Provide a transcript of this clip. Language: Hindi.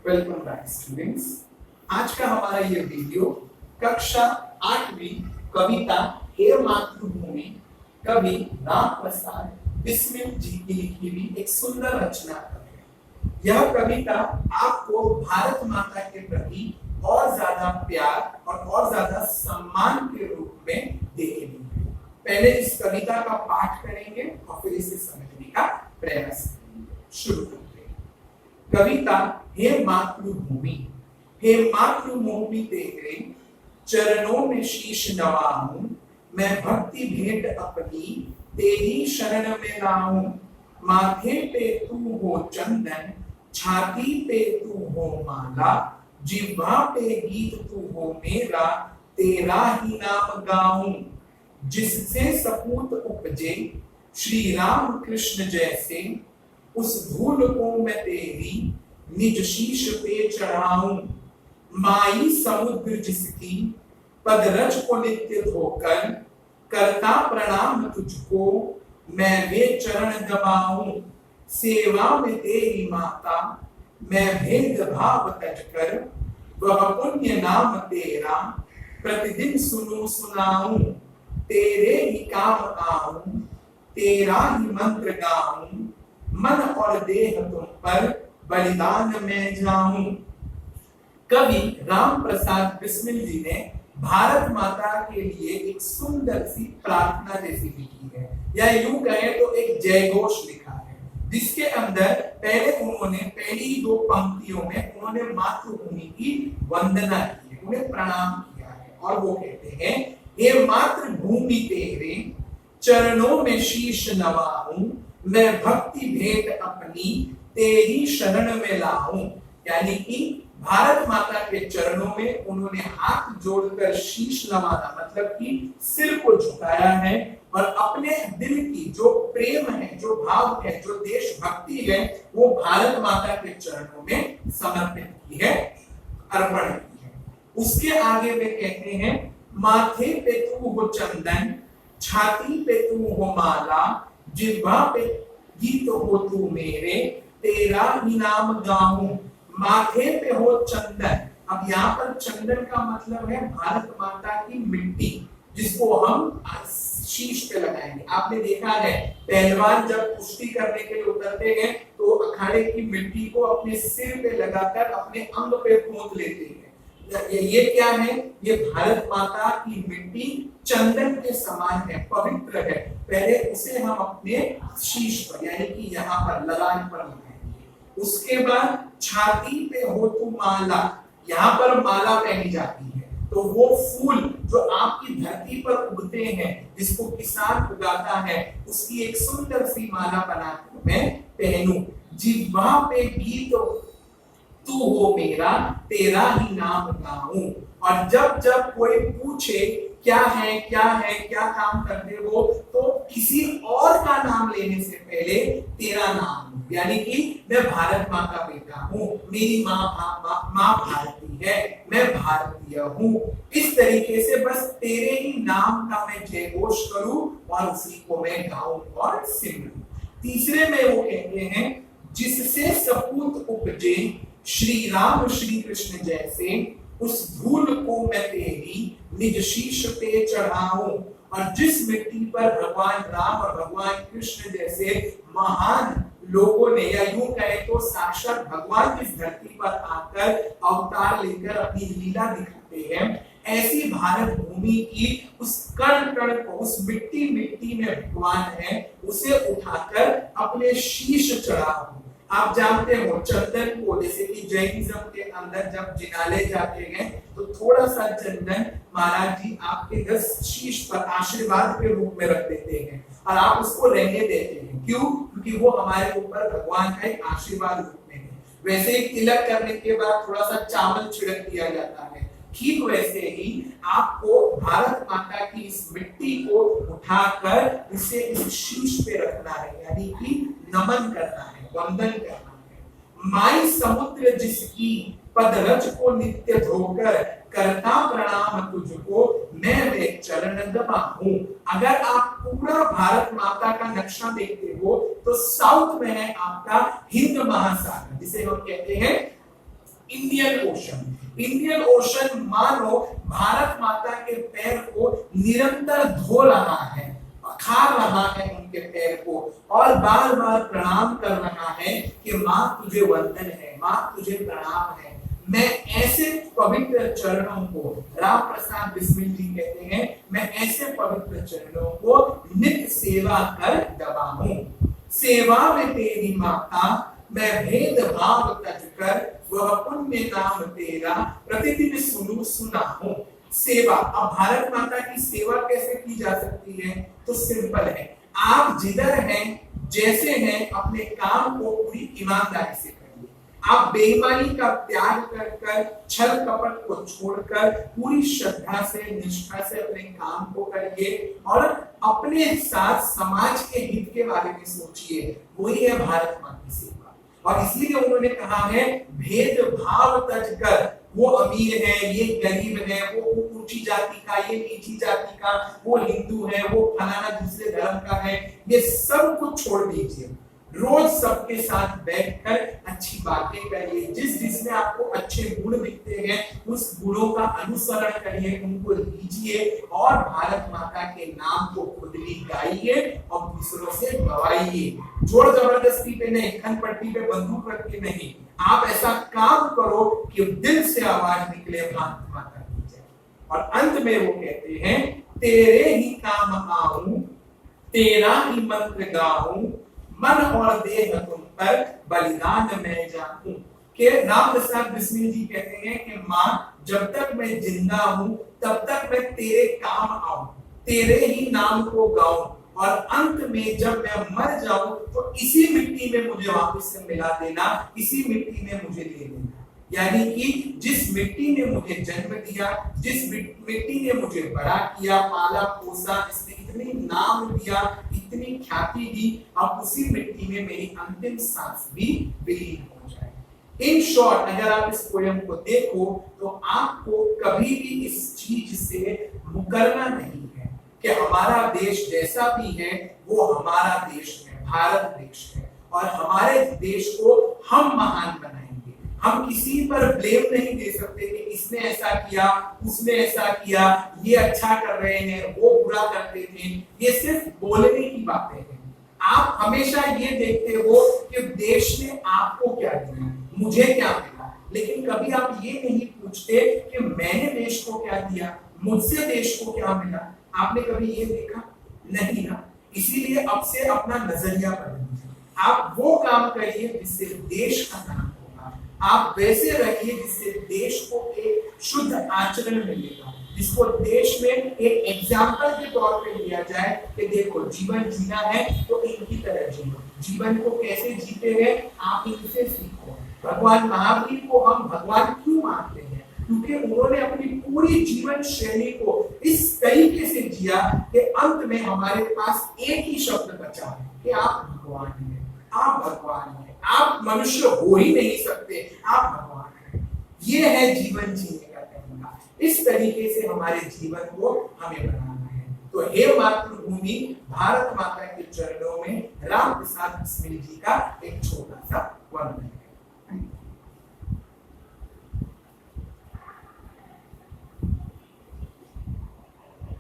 Welcome back students. आज का हमारा ये वीडियो कक्षा 8वीं कविता हे मातृभूमि कवि राम प्रसाद बिस्मिल जी की लिखी हुई एक सुंदर रचना है। यह कविता आपको भारत माता के प्रति और ज्यादा प्यार और ज्यादा सम्मान के रूप में देगी। पहले इस कविता का पाठ करेंगे और फिर इसे समझने का प्रयास करेंगे। शुरू करते हैं। कविता हे मातृभूमि। हे मातृभूमि तेरे चरणों में शीश नवाऊं, मैं भक्ति भेंट अपनी तेरी शरण में लाऊं। माथे पे तू हो चंदन, छाती पे तू हो माला, जिह्वा पे गीत तू हो मेरा, तेरा ही नाम गाऊं। जिससे सपूत उपजे श्री राम कृष्ण जैसे, उस धूल को मैं तेरी निज शीश पे चढ़ाऊं। माई समुद्र जिसकी पद रज को नित्य धोकर, करता प्रणाम तुझको मैं वे चरण दबाऊं। सेवा में तेरी माता मैं भेद भाव तज कर, वह पुण्य नाम तेरा प्रतिदिन सुनूं सुनाऊं। तेरे ही काम आऊं, तेरा ही मंत्र गाऊं, मन और देह तुम पर बलिदान में जाऊं। कवि राम प्रसाद बिस्मिल जी ने भारत माता के लिए एक सुंदर सी प्रार्थना जैसी लिखी है, या यूं कहें तो एक जयघोष लिखा है, जिसके अंदर पहले उन्होंने पहली दो पंक्तियों में उन्होंने मातृभूमि की वंदना की है, उन्हें प्रणाम किया है। और वो कहते हैं, हे मातृभूमि तेरे चरणों में शीश नवाऊं, मैं भक्ति भेंट अपनी तेरी शरण में लाऊं। यानी कि भारत माता के चरणों में उन्होंने हाथ जोड़कर शीश नवाना, मतलब कि सिर को झुकाया है और अपने दिल की जो प्रेम है, जो भाव है, जो देशभक्ति है, वो भारत माता के चरणों में समर्पित की है, अर्पण की है। उसके आगे वे कहते हैं, माथे पे तू हो चंदन, छाती पे तू हो माला, जिह्वा पे गीत हो तू मेरे, तेरा ही नाम गाऊं। माथे पे हो चंदन। अब यहाँ पर चंदन का मतलब है भारत माता की मिट्टी, जिसको हम शीश पे लगाएंगे। आपने देखा है पहलवान जब कुश्ती करने के लिए उतरते हैं तो अखाड़े की मिट्टी को अपने सिर पे लगाकर अपने अंग पे पोंछ लेते हैं। ये क्या है? ये भारत माता की मिट्टी चंदन के समान है, पवित्र है। पहले उसे हम अपने शीश पर यानी कि यहाँ पर लगान पर लगाएंगे। उसके बाद छाती पे हो तू माला, यहाँ पर माला पहनी जाती है, तो वो फूल जो आपकी धरती पर उगते हैं, जिसको किसान उगाता है, उसकी एक सुंदर सी माला बनाकर मैं पहनूं। जिह्वा पे गीत तू हो मेरा, तेरा ही नाम गाऊं। और जब जब कोई पूछे क्या है क्या काम करते हो, तो किसी और का नाम लेने से पहले तेरा नाम, यानी कि मैं भारत माँ का बेटा हूँ, मेरी माँ भारतीय है, मैं भारतीय हूँ। इस तरीके से बस तेरे ही नाम का मैं जयघोष करूं और उसी को मैं गाऊं और सिमरूं। तीसरे में वो कहते हैं, जिससे सपूत उपजे श्री राम श्री कृष्ण जैसे, उस धूल को मैं तेरी निज शीश पे चढ़ाऊं। और जिस मिट्टी पर भगवान राम और भगवान कृष्ण जैसे महान लोगों ने, या यूं कहे तो साक्षात भगवान इस धरती पर आकर अवतार लेकर अपनी लीला दिखाते हैं, ऐसी भारत भूमि की उस कण कण को, उस मिट्टी में भगवान है, उसे उठाकर अपने शीश चढ़ाऊं। आप जानते हो चंदन को, जैसे कि जैनिज्म के अंदर जब जिनाले जाते हैं तो थोड़ा सा चंदन महाराज जी आपके घर शीश पर आशीर्वाद के रूप में रख देते हैं और आप उसको रहने देते हैं। क्यों? क्योंकि वो हमारे ऊपर भगवान का एक आशीर्वाद रूप में है। वैसे ही तिलक करने के बाद थोड़ा सा चावल छिड़क दिया जाता है, ठीक वैसे ही आपको भारत माता की इस मिट्टी को उठाकर उसे इस शीश पे रखना है, यानी कि नमन करना है, वंदन करना है। माई समुद्र जिसकी पद रज को नित्य धोकर, करता प्रणाम तुझको मैं वे चरण दबाऊं। अगर आप पूरा भारत माता का नक्शा देखते हो तो साउथ में है आपका हिंद महासागर, जिसे हम कहते हैं इंडियन ओशन। इंडियन ओशन मानो भारत माता के पैर को निरंतर धो रहा है, खा रहा है उनके पैर को और बार बार प्रणाम कर रहा है कि माँ तुझे वंदन है, माँ तुझे प्रणाम है। मैं ऐसे पवित्र चरणों को, राम प्रसाद बिस्मिल जी कहते हैं, मैं ऐसे पवित्र चरणों को नित्य सेवा कर दबाऊं। सेवा में तेरी माता मैं भेद भाव तज कर, वह पुण्य नाम तेरा प्रतिदिन सुनूं सुनाऊं। सेवा, अब भारत माता की सेवा कैसे की जा सकती है? तो सिंपल है, आप जिधर हैं जैसे हैं अपने काम को पूरी ईमानदारी से करिए। आप बेईमानी का त्याग कर कर, छल कपट को छोड़कर पूरी श्रद्धा से, निष्ठा से अपने काम को करिए और अपने साथ समाज के हित के बारे में सोचिए। वही है भारत माता की सेवा। और इसलिए उन्होंने कहा है भेद भाव तज कर, वो अमीर है, ये गरीब है, वो ऊंची जाति का, ये नीची जाति का, वो हिंदू है, वो फलाना दूसरे धर्म का है, ये सब कुछ छोड़ दीजिए। रोज सबके साथ बैठकर अच्छी बातें करिए। जिसमें आपको अच्छे गुण दिखते हैं उस गुणों का अनुसरण करिए, उनको लीजिए और भारत माता के नाम को खुदली गाइए और दूसरों से गवाइए। जोर जबरदस्ती पे नहीं, खन पट्टी पे बंदूक रख के नहीं, आप ऐसा काम करो कि दिल से आवाज निकले भारत माता की जय। और अंत में वो कहते हैं तेरे ही काम आऊं, तेरा ही मंत्र गाऊं, मन और देह तुम पर बलिदान मैं जाऊं। के राम प्रसाद बिस्मिल जी कहते हैं कि माँ जब तक मैं जिंदा हूं तब तक मैं तेरे काम आऊं, तेरे ही नाम को गाऊं और अंत में जब मैं मर जाऊं तो इसी मिट्टी में मुझे वापस से मिला देना, इसी मिट्टी में मुझे ले लेना। यानी कि जिस मिट्टी ने मुझे जन्म दिया, जिस मिट्टी ने मुझे बड़ा किया, पाला पोसा, इसने इतनी नाम दिया, इतनी ख्याति दी, अब उसी मिट्टी में मेरी अंतिम सांस भी विलीन हो जाए। इन शॉर्ट अगर आप इस पोयम को देखो तो आपको कभी भी इस चीज से मुकरना नहीं है कि हमारा देश जैसा भी है वो हमारा देश है, भारत देश है और हमारे देश को हम महान बनाएंगे। हम किसी पर ब्लेम नहीं दे सकते कि इसने ऐसा किया, उसने ऐसा किया, ये अच्छा कर रहे हैं, वो बुरा करते थे। ये सिर्फ बोलने की बातें हैं। आप हमेशा ये देखते हो कि देश ने आपको क्या दिया, मुझे क्या मिला, लेकिन कभी आप ये नहीं पूछते कि मैंने देश को क्या दिया, मुझसे देश को क्या मिला। आपने कभी ये देखा? नहीं ना। इसीलिए अब से अपना नजरिया बदलिए। आप वो काम करिए जिससे देश का नाम होगा, आप वैसे रहिए जिससे देश को एक शुद्ध आचरण मिलेगा, जिसको देश में एक एग्जाम्पल के तौर पे लिया जाए कि देखो जीवन जीना है तो इनकी तरह जियो, जीवन को कैसे जीते हैं आप इनसे सीखो। भगवान महावीर को हम भगवान क्यों मानते हैं? क्योंकि उन्होंने अपनी पूरी जीवन शैली को इस तरीके से जिया कि अंत में हमारे पास एक ही शब्द बचा है कि आप भगवान हैं, आप भगवान हैं, आप मनुष्य हो ही नहीं सकते, आप भगवान हैं। ये है जीवन जीने का तरीका। इस तरीके से हमारे जीवन को हमें बनाना है। तो हे मातृभूमि, भारत माता के चरणों में राम प्रसाद बिस्मिल जी का एक छोटा सा वंदन।